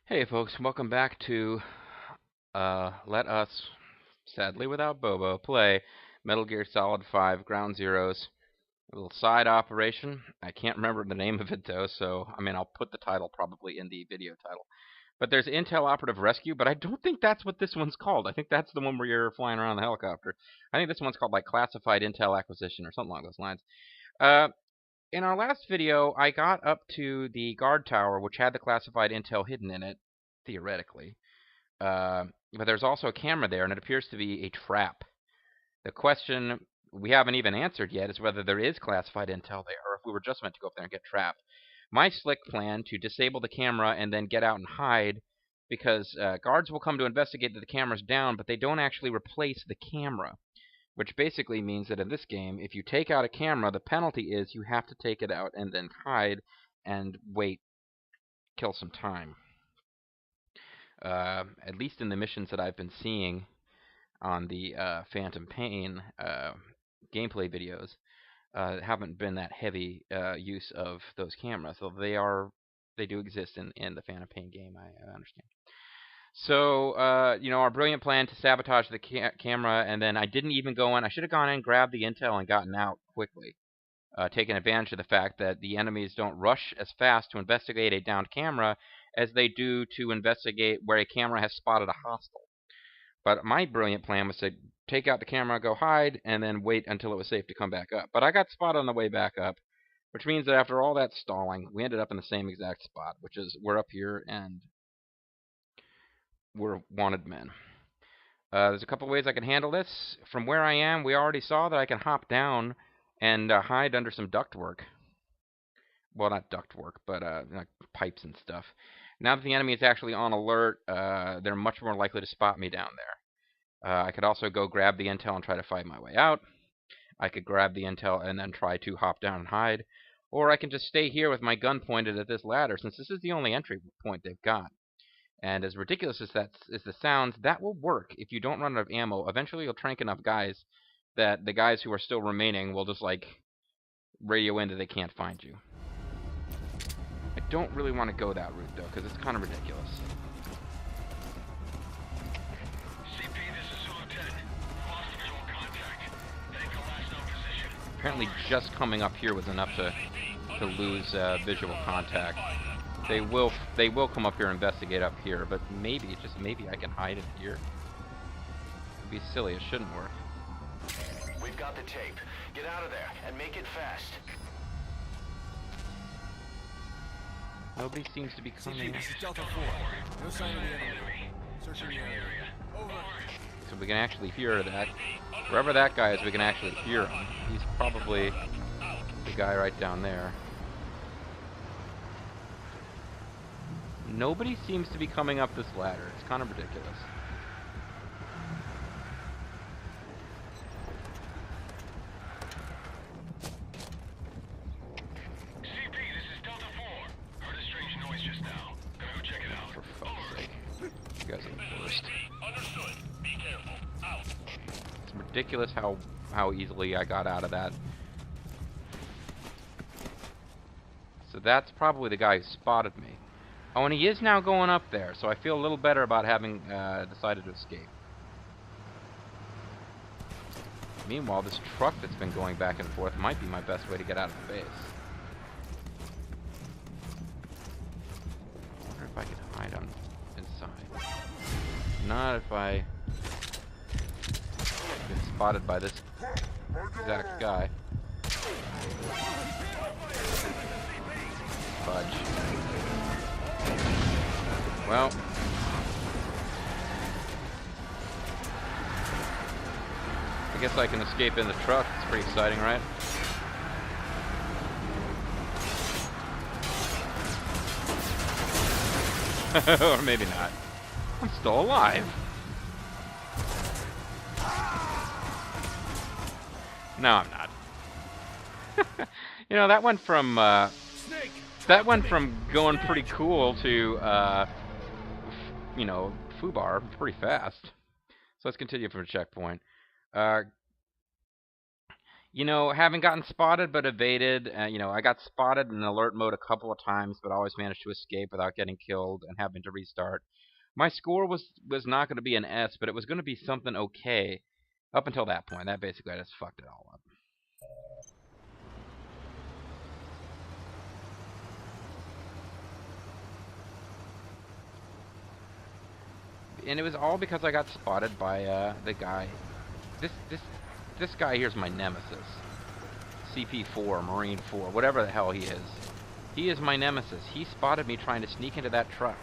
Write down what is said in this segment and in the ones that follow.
Hey folks, welcome back to let us, sadly without Bobo, play Metal Gear Solid 5 Ground Zeroes. A little side operation. I can't remember the name of it though, so I'll put the title probably in the video title. But there's Intel Operative Rescue, but I don't think that's what this one's called. I think that's the one where you're flying around the helicopter. I think this one's called like Classified Intel Acquisition or something along those lines. In our last video, I got up to the guard tower, which had the classified intel hidden in it, theoretically. But there's also a camera there, and it appears to be a trap. The question we haven't even answered yet is whether there is classified intel there, or if we were just meant to go up there and get trapped. My slick plan to disable the camera and then get out and hide, because guards will come to investigate that the camera's down, but they don't actually replace the camera. Which basically means that in this game, if you take out a camera, the penalty is you have to take it out and then hide and wait, kill some time. At least in the missions that I've been seeing on the Phantom Pain gameplay videos, haven't been that heavy use of those cameras. So they do exist in the Phantom Pain game, I understand. So, our brilliant plan to sabotage the camera, and then I didn't even go in. I should have gone in, grabbed the intel, and gotten out quickly, taking advantage of the fact that the enemies don't rush as fast to investigate a downed camera as they do to investigate where a camera has spotted a hostile. But my brilliant plan was to take out the camera, go hide, and then wait until it was safe to come back up. But I got spotted on the way back up, which means that after all that stalling, we ended up in the same exact spot, which is we're up here and we're wanted men. There's a couple ways I can handle this. From where I am, we already saw that I can hop down and hide under some ductwork. Well, not ductwork, but like pipes and stuff. Now that the enemy is actually on alert, they're much more likely to spot me down there. I could also go grab the intel and try to fight my way out. I could grab the intel and then try to hop down and hide. Or I can just stay here with my gun pointed at this ladder, since this is the only entry point they've got. And as ridiculous as that is the sounds, that will work if you don't run out of ammo. Eventually you'll trank enough guys that the guys who are still remaining will just, like, radio in that they can't find you. I don't really want to go that route, though, because it's kind of ridiculous. CP, this is Zulu 10. Lost visual contact. Take a last known position. Apparently just coming up here was enough to lose visual contact. They will come up here and investigate up here, but maybe, just maybe I can hide in here. It'd be silly, it shouldn't work. We've got the tape. Get out of there and make it fast. Nobody seems to be coming. This is Delta 4. No sign of the enemy. Searching the area. Over. So we can actually hear that. Wherever that guy is, we can actually hear him. He's probably the guy right down there. Nobody seems to be coming up this ladder. It's kind of ridiculous. CP, this is Delta 4. Heard a strange noise just now. Gonna go check it out. For fuck's sake. You guys are the worst. Understood. Be careful. Out. It's ridiculous how easily I got out of that. So that's probably the guy who spotted me. Oh, and he is now going up there, so I feel a little better about having decided to escape. Meanwhile, this truck that's been going back and forth might be my best way to get out of the base. I wonder if I can hide on inside. Not if I get spotted by this exact guy. Fudge. Well, I guess I can escape in the truck. It's pretty exciting, right? Or maybe not. I'm still alive. No, I'm not. That went from going pretty cool to foobar pretty fast. So let's continue from a checkpoint. You know, having gotten spotted but evaded, I got spotted in alert mode a couple of times, but always managed to escape without getting killed and having to restart. My score was not going to be an S, but it was going to be something okay up until that point. That basically I just fucked it all up. And it was all because I got spotted by the guy. This guy here's my nemesis. CP4, Marine 4, whatever the hell he is. He is my nemesis. He spotted me trying to sneak into that truck.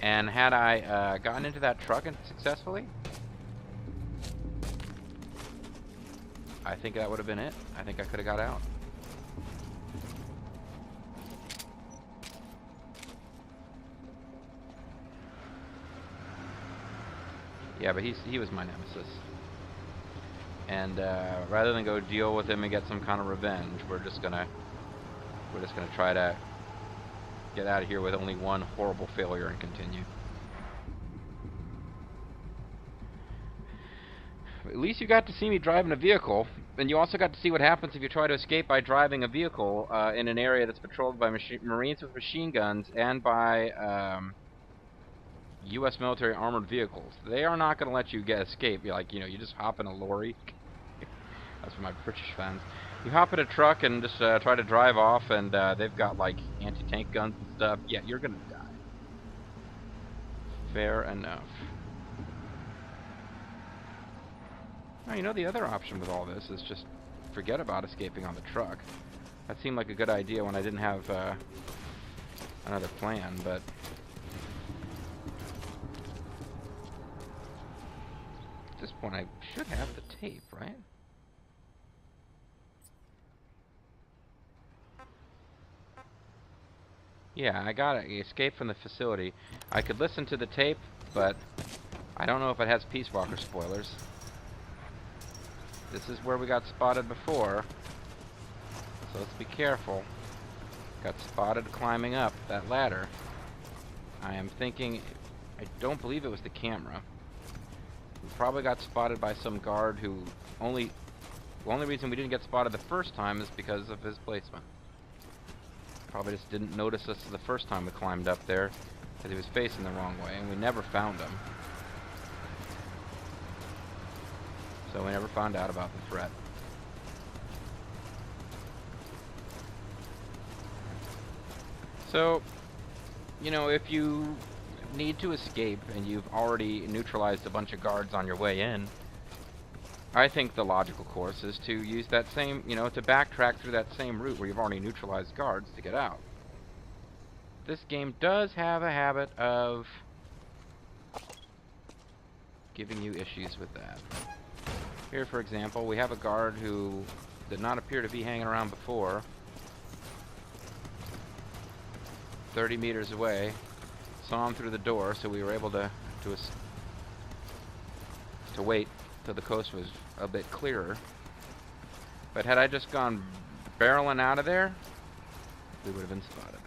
And had I gotten into that truck and successfully, I think that would have been it. I think I could have got out. Yeah, but he was my nemesis. And rather than go deal with him and get some kind of revenge, we're just gonna try to get out of here with only one horrible failure and continue. At least you got to see me driving a vehicle, and you also got to see what happens if you try to escape by driving a vehicle in an area that's patrolled by Marines with machine guns and by U.S. military armored vehicles. They are not going to let you escape. You just hop in a lorry. That's for my British fans. You hop in a truck and just try to drive off, and they've got like anti-tank guns and stuff. Yeah, you're gonna die. Fair enough. Now, the other option with all this is just forget about escaping on the truck. That seemed like a good idea when I didn't have another plan, but at this point I should have the tape, right? Yeah, I got it. Escape from the facility. I could listen to the tape, but I don't know if it has Peace Walker spoilers. This is where we got spotted before, so let's be careful. Got spotted climbing up that ladder. I am thinking, I don't believe it was the camera. We probably got spotted by some guard who the only reason we didn't get spotted the first time is because of his placement. Probably just didn't notice us the first time we climbed up there because he was facing the wrong way, and we never found him. So we never found out about the threat. So, if you need to escape and you've already neutralized a bunch of guards on your way in, I think the logical course is to use that same, to backtrack through that same route where you've already neutralized guards to get out. This game does have a habit of giving you issues with that. Here, for example, we have a guard who did not appear to be hanging around before. 30 meters away. Saw him through the door, so we were able to wait till the coast was a bit clearer. But had I just gone barreling out of there, we would have been spotted.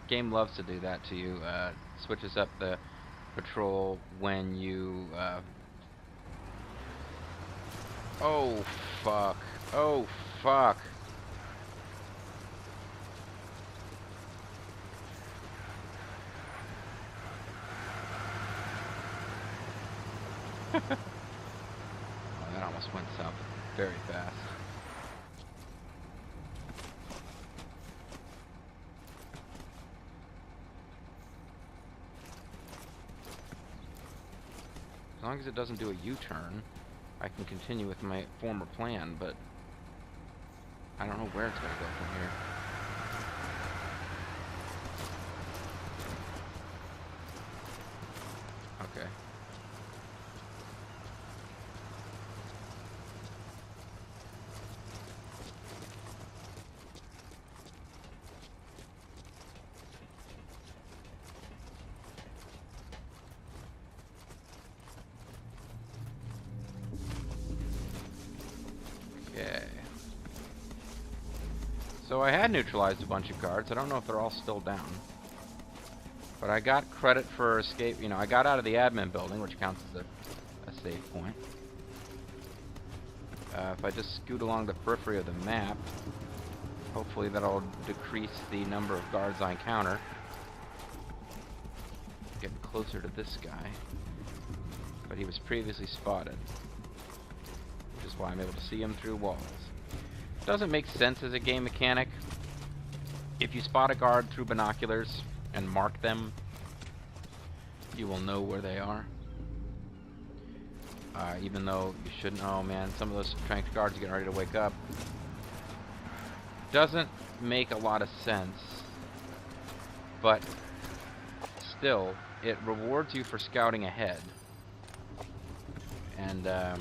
Game loves to do that to you. Switches up the patrol when you oh fuck. Oh fuck. Oh, that almost went south very fast. As long as it doesn't do a U-turn, I can continue with my former plan, but I don't know where it's going to go from here. Okay. Okay. So I had neutralized a bunch of guards. I don't know if they're all still down. But I got credit for escape. You know, I got out of the admin building, which counts as a save point. If I just scoot along the periphery of the map, hopefully that'll decrease the number of guards I encounter. Getting closer to this guy. But he was previously spotted, which is why I'm able to see him through walls. Doesn't make sense as a game mechanic. If you spot a guard through binoculars and mark them, you will know where they are. Even though you shouldn't. Oh man, some of those tranked guards are getting ready to wake up. Doesn't make a lot of sense, but still, it rewards you for scouting ahead. And yeah,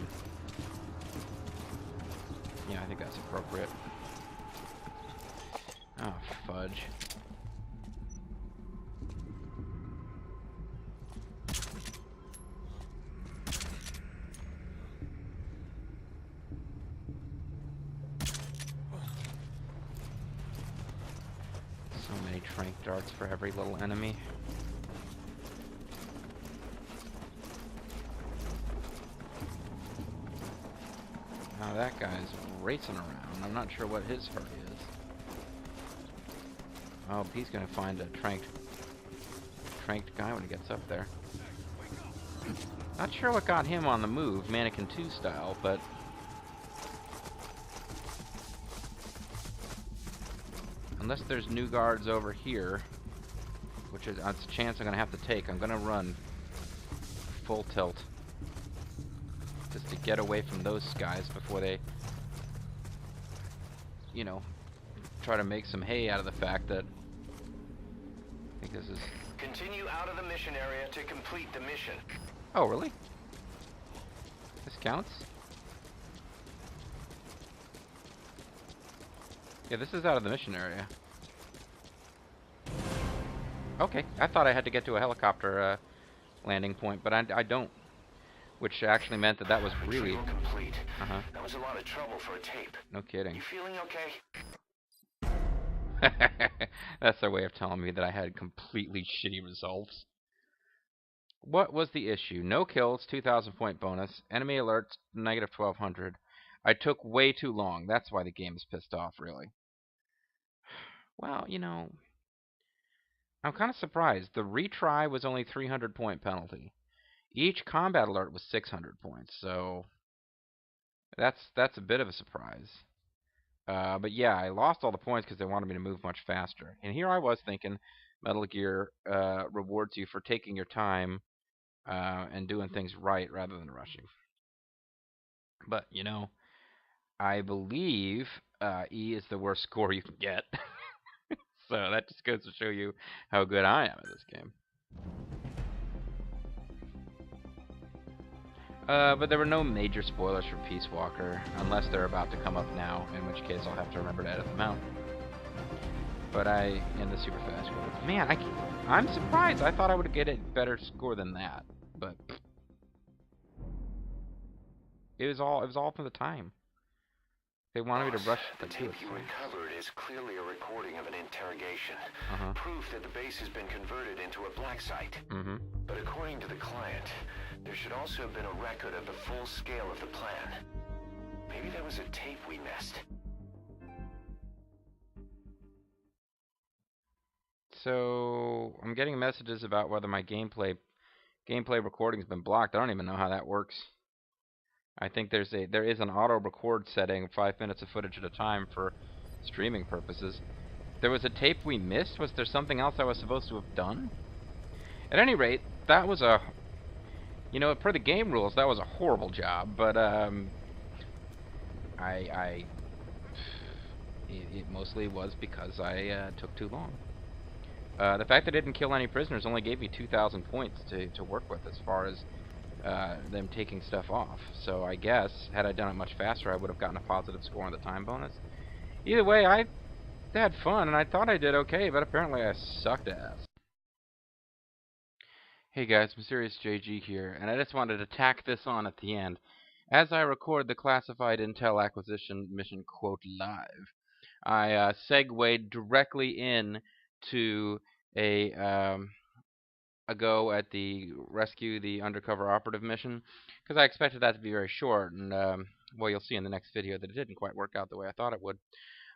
I think that's appropriate. Oh, fudge. So many trank darts for every little enemy. Now that guy's racing around. I'm not sure what his hurry is. Oh, he's gonna find a tranked guy when he gets up there. Not sure what got him on the move, Mannequin 2 style, but unless there's new guards over here, which is that's a chance I'm gonna have to take, I'm gonna run full tilt just to get away from those guys before they, you know, try to make some hay out of the fact that I think this is... Continue out of the mission area to complete the mission. Oh, really? This counts? Yeah, this is out of the mission area. Okay, I thought I had to get to a helicopter landing point, but I don't. Which actually meant that that was really... Retrieval complete. Uh-huh. That was a lot of trouble for a tape. No kidding. You feeling okay? That's their way of telling me that I had completely shitty results. What was the issue? No kills, 2,000 point bonus. Enemy alerts, negative 1,200. I took way too long. That's why the game is pissed off, really. Well, you know, I'm kind of surprised. The retry was only 300 point penalty. Each combat alert was 600 points, so that's a bit of a surprise. But yeah, I lost all the points because they wanted me to move much faster. And here I was thinking Metal Gear rewards you for taking your time and doing things right rather than rushing. But, you know, I believe E is the worst score you can get. So that just goes to show you how good I am at this game. But there were no major spoilers for Peace Walker, unless they're about to come up now, in which case I'll have to remember to edit them out. But in the super fast score. Man, I'm surprised. I thought I would get a better score than that, but it was all for the time. They wanted me to rush the tape you recovered is clearly a recording of an interrogation. Proof that the base has been converted into a black site. But according to the client, there should also have been a record of the full scale of the plan. Maybe there was a tape we missed. So I'm getting messages about whether my gameplay recording's been blocked. I don't even know how that works. I think there is an auto record setting, 5 minutes of footage at a time for streaming purposes. There was a tape we missed? Was there something else I was supposed to have done? At any rate, that was a... You know, per the game rules, that was a horrible job, but it mostly was because I took too long. The fact that I didn't kill any prisoners only gave me 2,000 points to work with as far as them taking stuff off. So I guess, had I done it much faster, I would have gotten a positive score on the time bonus. Either way, I had fun, and I thought I did okay, but apparently I sucked ass. Hey guys, Mysterious JG here, and I just wanted to tack this on at the end. As I record the classified intel acquisition mission quote live, I segued directly in to a a go at the rescue the undercover operative mission, because I expected that to be very short, and well, you'll see in the next video that it didn't quite work out the way I thought it would.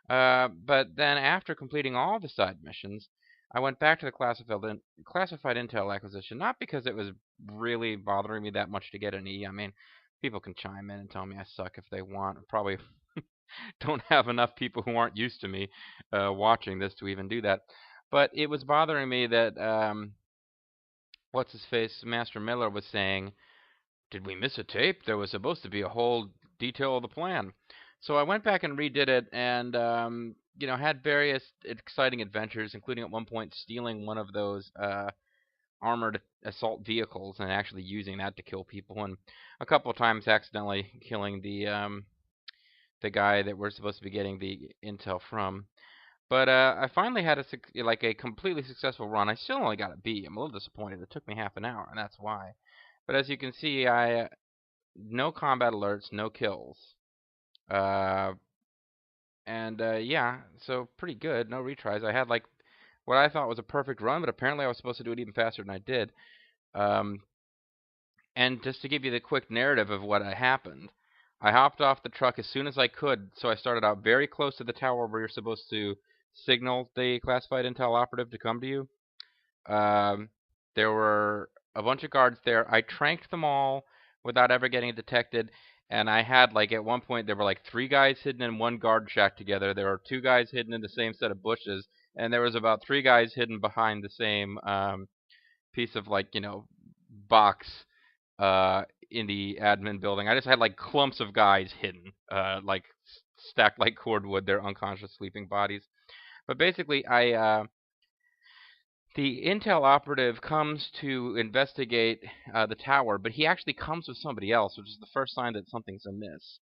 But then after completing all the side missions, I went back to the classified intel acquisition, not because it was really bothering me that much to get an E. I mean, people can chime in and tell me I suck if they want. I probably don't have enough people who aren't used to me watching this to even do that. But it was bothering me that what's-his-face, Master Miller, was saying, did we miss a tape? There was supposed to be a whole detail of the plan. So I went back and redid it, and had various exciting adventures, including at one point stealing one of those armored assault vehicles and actually using that to kill people, and a couple of times accidentally killing the guy that we're supposed to be getting the intel from. But I finally had a completely successful run. I still only got a B. I'm a little disappointed. It took me half an hour, and that's why. But as you can see, no combat alerts, no kills. Yeah, so pretty good. No retries. I had what I thought was a perfect run, but apparently I was supposed to do it even faster than I did. And just to give you the quick narrative of what happened, I hopped off the truck as soon as I could, so I started out very close to the tower where you're supposed to signal the classified intel operative to come to you. There were a bunch of guards there. I tranked them all without ever getting detected, and I had, at one point, there were 3 guys hidden in one guard shack together. There were 2 guys hidden in the same set of bushes, and there was about 3 guys hidden behind the same piece of, box in the admin building. I just had, clumps of guys hidden, stacked like cordwood, their unconscious sleeping bodies. But basically, the intel operative comes to investigate the tower, but he actually comes with somebody else, which is the first sign that something's amiss.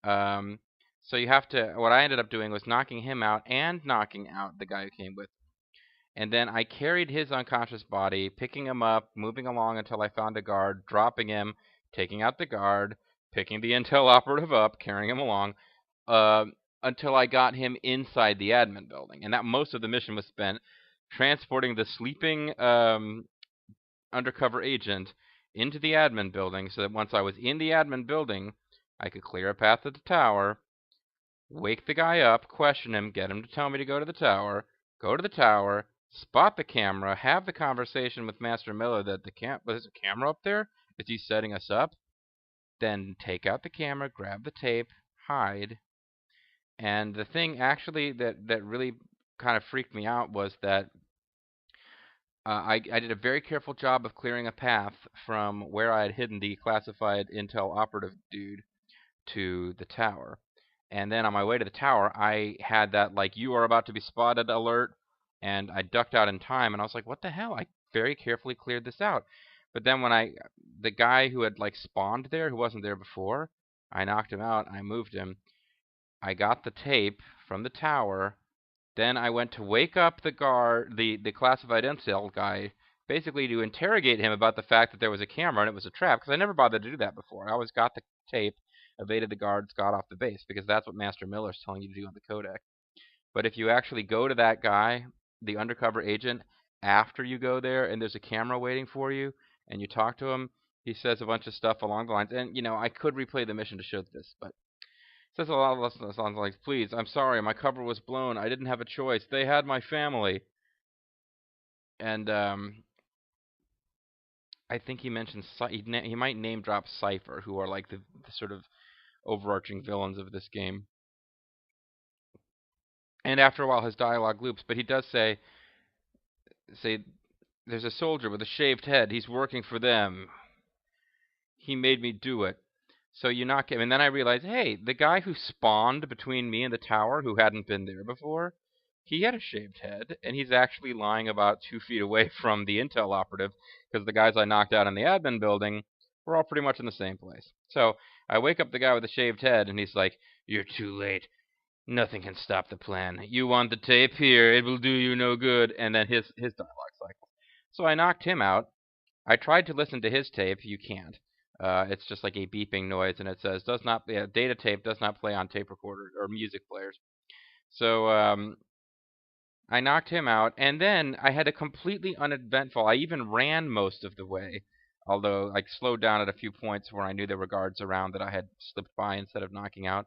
So you have to. What I ended up doing was knocking him out and knocking out the guy who came with. And then I carried his unconscious body, picking him up, moving along until I found a guard, dropping him, taking out the guard, picking the intel operative up, carrying him along, until I got him inside the admin building. And that most of the mission was spent transporting the sleeping undercover agent into the admin building, so that once I was in the admin building, I could clear a path to the tower, wake the guy up, question him, get him to tell me to go to the tower, spot the camera, have the conversation with Master Miller that there's a camera up there? Is he setting us up? Then take out the camera, grab the tape, hide. And the thing actually that really kind of freaked me out was that I did a very careful job of clearing a path from where I had hidden the classified intel operative dude to the tower. And then on my way to the tower, I had that, you are about to be spotted alert, and I ducked out in time, and I was like, what the hell? I very carefully cleared this out. But then when the guy who had, spawned there, who wasn't there before, I knocked him out, I moved him. I got the tape from the tower. Then I went to wake up the guard, the classified intel guy, basically to interrogate him about the fact that there was a camera and it was a trap, because I never bothered to do that before. I always got the tape, evaded the guards, got off the base, because that's what Master Miller's telling you to do on the codec. But if you actually go to that guy, the undercover agent, after you go there and there's a camera waiting for you, and you talk to him, he says a bunch of stuff along the lines, and, I could replay the mission to show this, but says a lot of songs like, please, I'm sorry, my cover was blown. I didn't have a choice. They had my family. And I think he mentions he might name drop Cypher, who are the sort of overarching villains of this game. And after a while, his dialogue loops, but he does say, there's a soldier with a shaved head. He's working for them. He made me do it. So you knock him, and then I realized, hey, the guy who spawned between me and the tower, who hadn't been there before, he had a shaved head, and he's actually lying about 2 feet away from the intel operative, because the guys I knocked out in the admin building were all pretty much in the same place. So I wake up the guy with the shaved head, and he's like, you're too late. Nothing can stop the plan. You want the tape? Here, it will do you no good. And then his dialogue cycle. So I knocked him out. I tried to listen to his tape. You can't. It's just like a beeping noise, and it says data tape does not play on tape recorder or music players. So I I knocked him out, and then I had a completely uneventful. I even ran most of the way, although like slowed down at a few points where I knew there were guards around that I had slipped by instead of knocking out,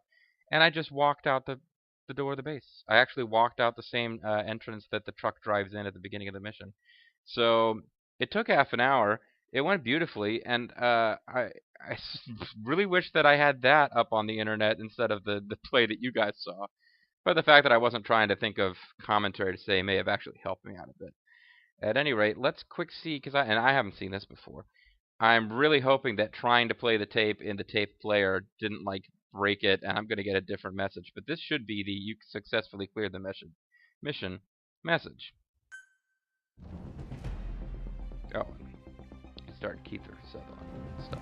and I just walked out the door of the base. I actually walked out the same entrance that the truck drives in at the beginning of the mission. So it took half an hour. It went beautifully, and I really wish that I had that up on the internet instead of the play that you guys saw. But the fact that I wasn't trying to think of commentary to say may have actually helped me out a bit. At any rate, let's quick see, because I haven't seen this before. I'm really hoping that trying to play the tape in the tape player didn't like break it, and I'm going to get a different message. But this should be the you successfully cleared the mission message. Oh, start Keith or stuff like that.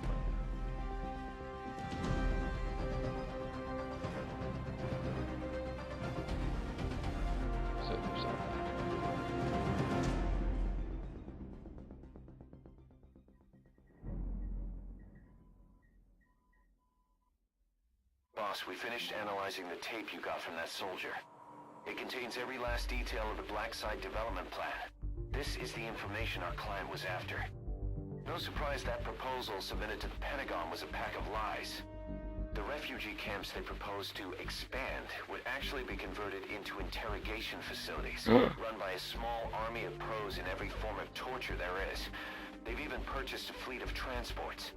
Boss, we finished analyzing the tape you got from that soldier. It contains every last detail of the Black Site development plan. This is the information our client was after. No surprise that proposal submitted to the Pentagon was a pack of lies. The refugee camps they proposed to expand would actually be converted into interrogation facilities, run by a small army of pros in every form of torture there is. They've even purchased a fleet of transports.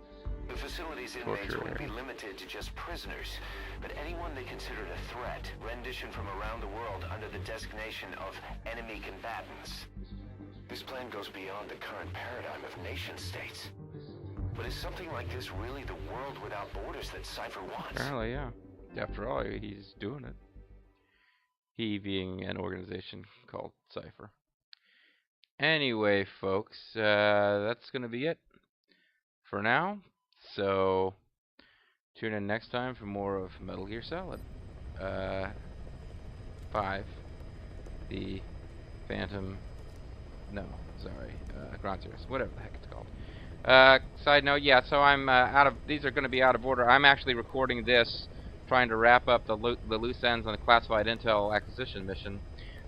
The facility's inmates wouldn't be limited to just prisoners, but anyone they considered a threat, renditioned from around the world under the designation of enemy combatants. This plan goes beyond the current paradigm of nation-states. But is something like this really the world without borders that Cypher wants? Apparently, yeah. After all, he's doing it. He being an organization called Cypher. Anyway, folks, that's going to be it for now. So, tune in next time for more of Metal Gear Solid 5. The Phantom... No, sorry. Ground Zeroes. Whatever the heck it's called. Side note, yeah, so I'm these are going to be out of order. I'm actually recording this, trying to wrap up the loose ends on the classified intel acquisition mission.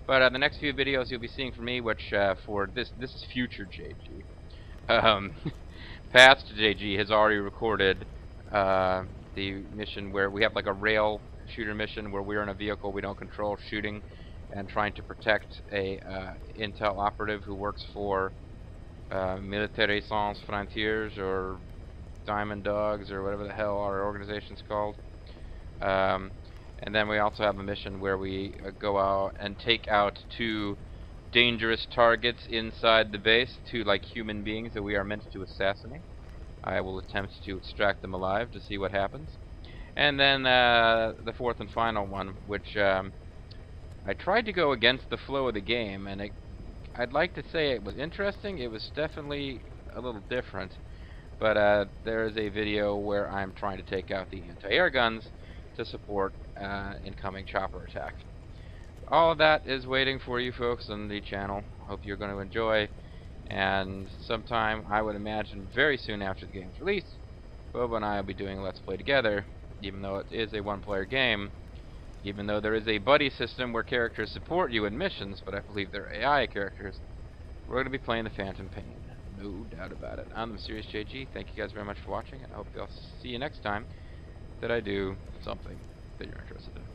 But the next few videos you'll be seeing from me, which for this is future JG. Past JG has already recorded the mission where we have like a rail shooter mission where we're in a vehicle we don't control shooting and trying to protect a intel operative who works for Militaires Sans Frontières or Diamond Dogs or whatever the hell our organization's called. And then we also have a mission where we go out and take out 2 dangerous targets inside the base, 2 like human beings that we are meant to assassinate. I will attempt to extract them alive to see what happens. And then the 4th and final one, which I tried to go against the flow of the game, and I'd like to say it was interesting. It was definitely a little different, but there is a video where I'm trying to take out the anti-air guns to support incoming chopper attack. All of that is waiting for you folks on the channel. Hope you're going to enjoy. And sometime, I would imagine very soon after the game's release, Bobo and I will be doing a Let's Play together, even though it is a one-player game. Even though there is a buddy system where characters support you in missions, but I believe they're AI characters, we're going to be playing the Phantom Pain. No doubt about it. I'm the Mysterious JG. Thank you guys very much for watching, and I hope I'll see you next time that I do something that you're interested in.